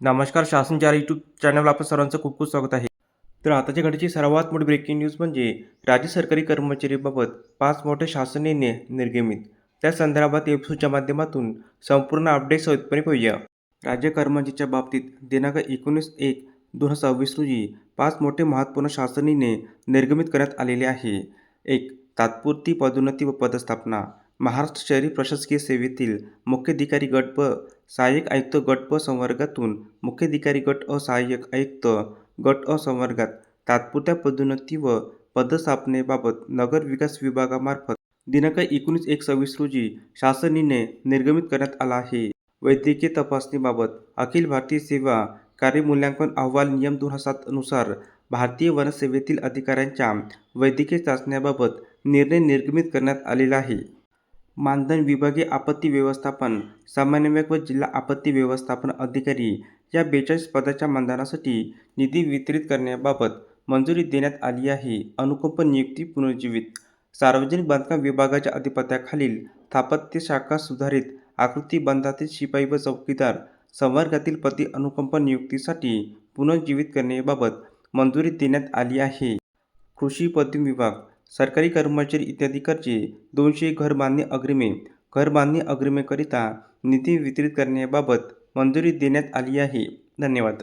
नमस्कार. शासन 4 यूट्यूब चॅनलवर आपलं सर्वांचं खूप खूप स्वागत आहे. तर आताच्या घडीची सर्वात मोठी ब्रेकिंग न्यूज म्हणजे राज्य सरकारी कर्मचारीबाबत 5 मोठे शासन निर्णय निर्गमित. त्या संदर्भात एपिसोडच्या माध्यमातून संपूर्ण अपडेट सविस्तरपणे पाहूया. राज्य कर्मचाऱ्यांच्या बाबतीत दिनांक 19/1/2026 रोजी 5 मोठे महत्त्वपूर्ण शासन निर्णय निर्गमित करण्यात आलेले आहे. 1. तात्पुरती पदोन्नती व पदस्थापना. महाराष्ट्र शहरी प्रशासकीय सेवेतील मुख्याधिकारी गट प सहाय्यक आयुक्त गट प संवर्गातून मुख्याधिकारी गट अ सहाय्यक आयुक्त गट अ संवर्गात तात्पुरत्या पदोन्नती व पदस्थापनेबाबत नगर विकास विभागामार्फत दिनांक 19/1/26 रोजी शासन निर्णय निर्गमित करण्यात आला आहे. वैद्यकीय तपासणीबाबत अखिल भारतीय सेवा कार्यमूल्यांकन अहवाल नियम 2007 नुसार भारतीय वनसेवेतील अधिकाऱ्यांच्या वैद्यकीय चाचण्याबाबत निर्णय निर्गमित करण्यात आलेला आहे. मानधन विभागीय आपत्ती व्यवस्थापन समन्वयक व जिल्हा आपत्ती व्यवस्थापन अधिकारी या 42 पदाच्या मानधनासाठी निधी वितरित करण्याबाबत मंजुरी देण्यात आली आहे. अनुकंप नियुक्ती पुनर्जीवित. सार्वजनिक बांधकाम विभागाच्या अधिपत्याखालील स्थापत्य शाखा सुधारित आकृतिबंधातील शिपाई व चौकीदार संवर्गातील पदी अनुकंप नियुक्तीसाठी पुनर्जीवित करण्याबाबत मंजुरी देण्यात आली आहे. कृषी पदवी विभाग. सरकारी कर्मचारी इत्यादी करचे 200 घरबांधणी अग्रिमे. घरबांधणी अग्रिमेकरिता निधी वितरित करण्याबाबत मंजुरी देण्यात आली आहे. धन्यवाद.